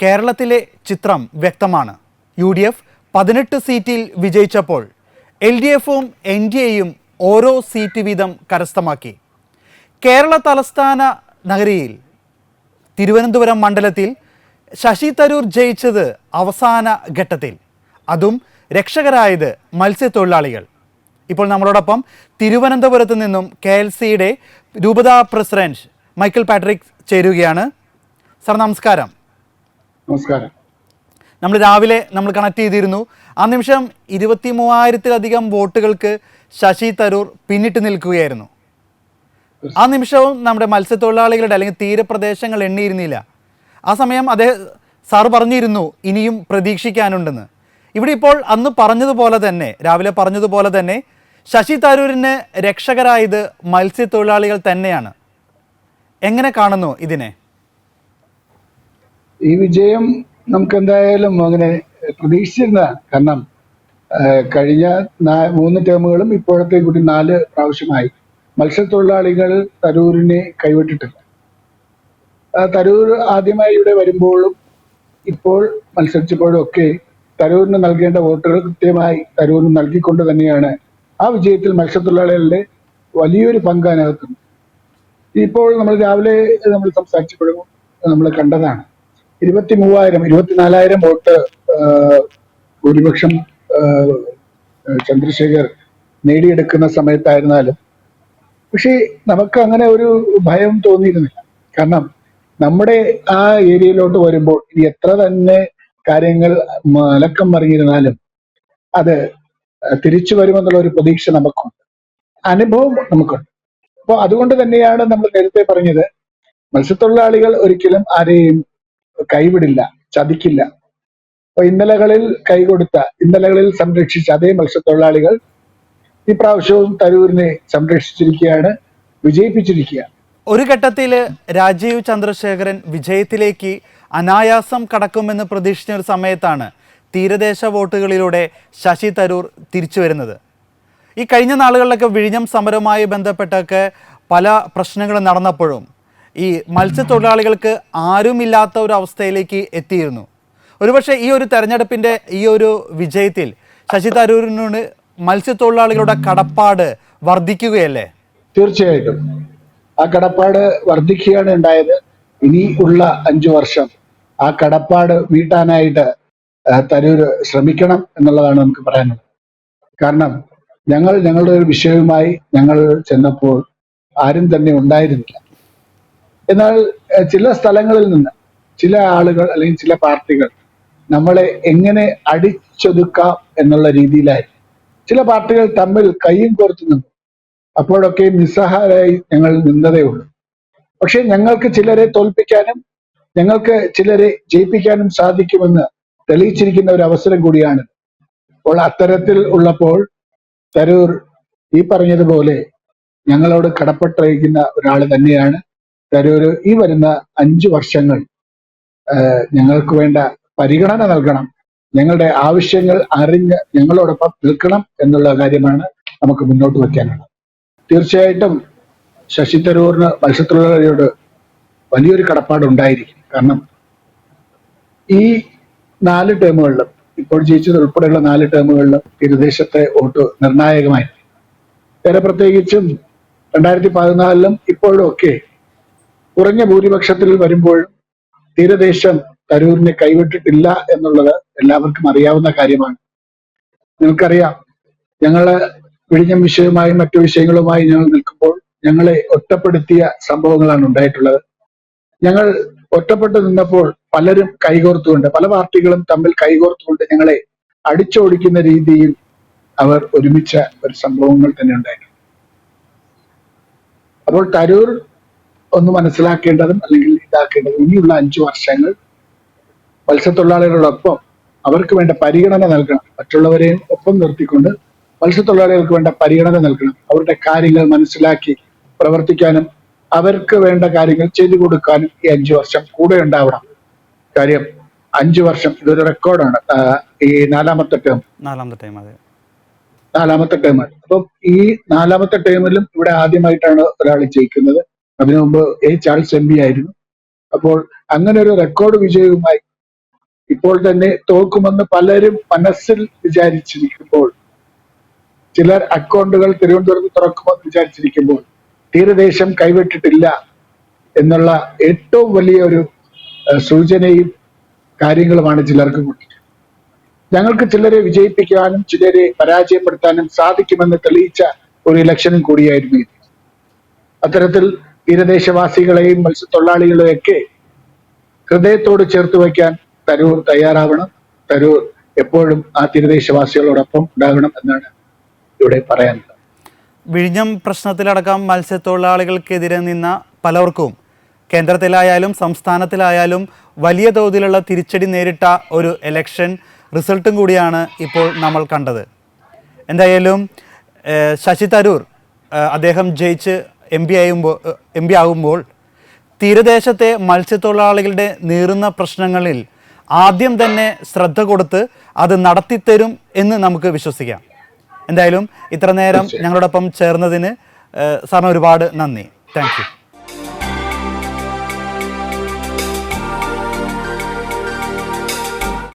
കേരളത്തിലെ ചിത്രം വ്യക്തമാണ്. UDF 18 സീറ്റിൽ വിജയിച്ചപ്പോൾ LDFും NDAയും ഓരോ സീറ്റ് വീതം കരസ്ഥമാക്കി. കേരള തലസ്ഥാന നഗരിയിൽ തിരുവനന്തപുരം മണ്ഡലത്തിൽ ശശി തരൂർ ജയിച്ചത് അവസാന ഘട്ടത്തിൽ, അതും രക്ഷകരായത് മത്സ്യത്തൊഴിലാളികൾ. ഇപ്പോൾ നമ്മളോടൊപ്പം തിരുവനന്തപുരത്ത് നിന്നും KLCയുടെ രൂപത പ്രസിഡന്റ് മൈക്കിൾ പാട്രിക് ചേരുകയാണ്. സാർ നമസ്കാരം. നമസ്കാരം. നമ്മൾ രാവിലെ കണക്ട് ചെയ്തിരുന്നു. ആ നിമിഷം 23,000-ലധികം വോട്ടുകൾക്ക് ശശി തരൂർ പിന്നിട്ട് നിൽക്കുകയായിരുന്നു. ആ നിമിഷവും നമ്മുടെ മത്സ്യത്തൊഴിലാളികളുടെ അല്ലെങ്കിൽ തീരപ്രദേശങ്ങൾ എണ്ണിയിരുന്നില്ല. ആ സമയം സാർ പറഞ്ഞിരുന്നു ഇനിയും പ്രതീക്ഷിക്കാനുണ്ടെന്ന്. ഇവിടെ ഇപ്പോൾ അന്ന് പറഞ്ഞതുപോലെ തന്നെ, രാവിലെ പറഞ്ഞതുപോലെ തന്നെ, ശശി തരൂരിന് രക്ഷകരായത് മത്സ്യത്തൊഴിലാളികൾ തന്നെയാണ്. എങ്ങനെ കാണുന്നു ഇതിനെ? ഈ വിജയം നമുക്ക് എന്തായാലും അങ്ങനെ പ്രതീക്ഷിച്ചിരുന്നതാണ്. കാരണം കഴിഞ്ഞ 3 ടേമുകളും ഇപ്പോഴത്തെ കൂടി 4 പ്രാവശ്യമായി മത്സ്യത്തൊഴിലാളികൾ തരൂരിനെ കൈവിട്ടിട്ടില്ല. തരൂർ ആദ്യമായി ഇവിടെ വരുമ്പോഴും ഇപ്പോൾ മത്സരിച്ചപ്പോഴും ഒക്കെ തരൂരിന് നൽകേണ്ട വോട്ടുകൾ കൃത്യമായി തരൂരിന് നൽകിക്കൊണ്ട് തന്നെയാണ് ആ വിജയത്തിൽ മത്സ്യത്തൊഴിലാളികളുടെ വലിയൊരു പങ്ക് അതിനകത്തുണ്ട്. ഇപ്പോൾ നമ്മൾ രാവിലെ നമ്മൾ സംസാരിച്ചപ്പോഴും നമ്മൾ കണ്ടതാണ് 24,000 വോട്ട് ഭൂരിപക്ഷം ചന്ദ്രശേഖർ നേടിയെടുക്കുന്ന സമയത്തായിരുന്നാലും പക്ഷേ നമുക്ക് അങ്ങനെ ഒരു ഭയം തോന്നിയിരുന്നില്ല. കാരണം നമ്മുടെ ആ ഏരിയയിലോട്ട് വരുമ്പോൾ ഇനി എത്ര തന്നെ കാര്യങ്ങൾ മലക്കം മറിഞ്ഞിരുന്നാലും അത് തിരിച്ചു വരുമെന്നുള്ള ഒരു പ്രതീക്ഷ നമുക്കുണ്ട്, അനുഭവം നമുക്കുണ്ട്. അപ്പോൾ അതുകൊണ്ട് തന്നെയാണ് നമ്മൾ നേരത്തെ പറഞ്ഞത്, മത്സ്യത്തൊഴിലാളികൾ ഒരിക്കലും ആരെയും കൈവിടില്ല, ചതിക്കില്ല. അപ്പൊ ഇന്നലകളിൽ സംരക്ഷിച്ച അതേ മത്സ്യത്തൊഴിലാളികൾ ഈ പ്രാവശ്യവും തരൂരിനെ സംരക്ഷിച്ചിരിക്കുകയാണ്, വിജയിപ്പിച്ചിരിക്കുകയാണ്. ഒരു ഘട്ടത്തിൽ രാജീവ് ചന്ദ്രശേഖരൻ വിജയത്തിലേക്ക് അനായാസം കടക്കുമെന്ന് പ്രതീക്ഷിച്ച ഒരു സമയത്താണ് തീരദേശ വോട്ടുകളിലൂടെ ശശി തരൂർ തിരിച്ചു വരുന്നത്. ഈ കഴിഞ്ഞ നാളുകളിലൊക്കെ വിഴിഞ്ഞം സമരവുമായി ബന്ധപ്പെട്ടൊക്കെ പല പ്രശ്നങ്ങളും നടന്നപ്പോഴും ഈ മത്സ്യത്തൊഴിലാളികൾക്ക് ആരുമില്ലാത്ത ഒരു അവസ്ഥയിലേക്ക് എത്തിയിരുന്നു. ഒരുപക്ഷെ ഈ ഒരു തെരഞ്ഞെടുപ്പിൻ്റെ ഈ ഒരു വിജയത്തിൽ ശശി തരൂരിനോട് മത്സ്യത്തൊഴിലാളികളുടെ കടപ്പാട് വർദ്ധിക്കുകയല്ലേ? തീർച്ചയായിട്ടും ആ കടപ്പാട് വർദ്ധിക്കുകയാണ് ഉണ്ടായത്. ഇനി ഉള്ള 5 വർഷം ആ കടപ്പാട് വീട്ടാനായിട്ട് തരൂർ ശ്രമിക്കണം എന്നുള്ളതാണ് നമുക്ക് പറയാനുള്ളത്. കാരണം ഞങ്ങളുടെ ഒരു വിഷയവുമായി ഞങ്ങൾ ചെന്നപ്പോൾ ആരും തന്നെ ഉണ്ടായിരുന്നില്ല. എന്നാൽ ചില സ്ഥലങ്ങളിൽ നിന്ന് ചില ആളുകൾ അല്ലെങ്കിൽ ചില പാർട്ടികൾ നമ്മളെ എങ്ങനെ അടിച്ചൊതുക്കാം എന്നുള്ള രീതിയിലായി ചില പാർട്ടികൾ തമ്മിൽ കയ്യും കോർത്തു നിന്നു. അപ്പോഴൊക്കെ നിസ്സഹായരായി ഞങ്ങൾ നിന്നതേ ഉള്ളൂ. പക്ഷെ ഞങ്ങൾക്ക് ചിലരെ തോൽപ്പിക്കാനും ഞങ്ങൾക്ക് ചിലരെ ജയിപ്പിക്കാനും സാധിക്കുമെന്ന് തെളിയിച്ചിരിക്കുന്ന ഒരു അവസരം കൂടിയാണ്. അപ്പോൾ അത്തരത്തിൽ ഉള്ളപ്പോൾ തരൂർ ഈ പറഞ്ഞതുപോലെ ഞങ്ങളോട് കടപ്പെട്ടിരിക്കുന്ന ഒരാൾ തന്നെയാണ്. തരൂർ ഈ വരുന്ന 5 വർഷങ്ങൾ ഞങ്ങൾക്ക് വേണ്ട പരിഗണന നൽകണം, ഞങ്ങളുടെ ആവശ്യങ്ങൾ അറിഞ്ഞ് ഞങ്ങളോടൊപ്പം നിൽക്കണം എന്നുള്ള കാര്യമാണ് നമുക്ക് മുന്നോട്ട് വയ്ക്കാനുള്ളത്. തീർച്ചയായിട്ടും ശശി തരൂറിന് മത്സ്യത്തൊഴിലാളിയോട് വലിയൊരു കടപ്പാടുണ്ടായിരിക്കും. കാരണം ഈ 4 ടേമുകളിലും, ഇപ്പോൾ ജയിച്ചത് ഉൾപ്പെടെയുള്ള 4 ടേമുകളിലും തീരദേശത്തെ വോട്ട് നിർണായകമായിരുന്നു. വേറെ പ്രത്യേകിച്ചും 2014 ഇപ്പോഴും ഒക്കെ കുറഞ്ഞ ഭൂരിപക്ഷത്തിൽ വരുമ്പോഴും തീരദേശം തരൂരിനെ കൈവിട്ടിട്ടില്ല എന്നുള്ളത് എല്ലാവർക്കും അറിയാവുന്ന കാര്യമാണ്. നിങ്ങൾക്കറിയാം, ഞങ്ങള് വിഴിഞ്ഞം വിഷയവുമായും മറ്റു വിഷയങ്ങളുമായി ഞങ്ങൾ നിൽക്കുമ്പോൾ ഞങ്ങളെ ഒറ്റപ്പെടുത്തിയ സംഭവങ്ങളാണ് ഉണ്ടായിട്ടുള്ളത്. ഞങ്ങൾ ഒറ്റപ്പെട്ടു നിന്നപ്പോൾ പലരും കൈകോർത്തുകൊണ്ട്, പല പാർട്ടികളും തമ്മിൽ കൈകോർത്തുകൊണ്ട് ഞങ്ങളെ അടിച്ചോടിക്കുന്ന രീതിയിൽ അവർ ഒരുമിച്ച ഒരു സംഭവങ്ങൾ തന്നെ ഉണ്ടായിരുന്നു. അപ്പോൾ തരൂർ ഒന്ന് മനസ്സിലാക്കേണ്ടതും അല്ലെങ്കിൽ ഇതാക്കേണ്ടതും, ഇനിയുള്ള 5 വർഷങ്ങൾ മത്സ്യത്തൊഴിലാളികളോടൊപ്പം അവർക്ക് വേണ്ട പരിഗണന നൽകണം. മറ്റുള്ളവരെയും ഒപ്പം നിർത്തിക്കൊണ്ട് മത്സ്യത്തൊഴിലാളികൾക്ക് വേണ്ട പരിഗണന നൽകണം. അവരുടെ കാര്യങ്ങൾ മനസ്സിലാക്കി പ്രവർത്തിക്കാനും അവർക്ക് വേണ്ട കാര്യങ്ങൾ ചെയ്തു കൊടുക്കാനും ഈ 5 വർഷം കൂടെ ഉണ്ടാവണം. കാര്യം 5 വർഷം ഇതൊരു റെക്കോർഡാണ്. ഈ 4ാമത്തെ ടേം. അപ്പം ഈ 4ാമത്തെ ടേമിലും ഇവിടെ ആദ്യമായിട്ടാണ് ഒരാൾ ജയിക്കുന്നത്. അതിനു മുമ്പ് ചാൾസ് MP ആയിരുന്നു. അപ്പോൾ അങ്ങനെ ഒരു റെക്കോർഡ് വിജയവുമായി ഇപ്പോൾ തന്നെ തോക്കുമെന്ന് പലരും മനസ്സിൽ വിചാരിച്ചിരിക്കുമ്പോൾ, ചിലർ അക്കൗണ്ടുകൾ തിരുവനന്തപുരത്ത് തുറക്കുമെന്ന് വിചാരിച്ചിരിക്കുമ്പോൾ തീരദേശം കൈവിട്ടിട്ടില്ല എന്നുള്ള ഏറ്റവും വലിയ ഒരു സൂചനയും കാര്യങ്ങളുമാണ് ചിലർക്ക് കൊടുത്തത്. ഞങ്ങൾക്ക് ചിലരെ വിജയിപ്പിക്കാനും ചിലരെ പരാജയപ്പെടുത്താനും സാധിക്കുമെന്ന് തെളിയിച്ച ഒരു ഇലക്ഷനും കൂടിയായിരുന്നു ഇത്. അത്തരത്തിൽ തീരദേശവാസികളെയും മത്സ്യത്തൊഴിലാളികളെയും ഒക്കെ ഹൃദയത്തോട് ചേർത്ത് വയ്ക്കാൻ തരൂർ തയ്യാറാവണം. തരൂർ എപ്പോഴും ആ തീരദേശവാസികളോടൊപ്പം ഉണ്ടാകണം എന്നാണ് ഇവിടെ പറയാനുള്ളത്. വിഴിഞ്ഞം പ്രശ്നത്തിലടക്കം മത്സ്യത്തൊഴിലാളികൾക്കെതിരെ നിന്ന പലർക്കും കേന്ദ്രത്തിലായാലും സംസ്ഥാനത്തിലായാലും വലിയ തോതിലുള്ള തിരിച്ചടി നേരിട്ട ഒരു ഇലക്ഷൻ റിസൾട്ടും കൂടിയാണ് ഇപ്പോൾ നമ്മൾ കണ്ടത്. എന്തായാലും ശശി തരൂർ അദ്ദേഹം ജയിച്ച് എം പി ആകുമ്പോൾ തീരദേശത്തെ മത്സ്യത്തൊഴിലാളികളുടെ നീറുന്ന പ്രശ്നങ്ങളിൽ ആദ്യം തന്നെ ശ്രദ്ധ കൊടുത്ത് അത് നടത്തിത്തരും എന്ന് നമുക്ക് വിശ്വസിക്കാം. എന്തായാലും ഇത്ര നേരം ഞങ്ങളോടൊപ്പം ചേർന്നതിന് സാറിന് ഒരുപാട് നന്ദി. Thank you.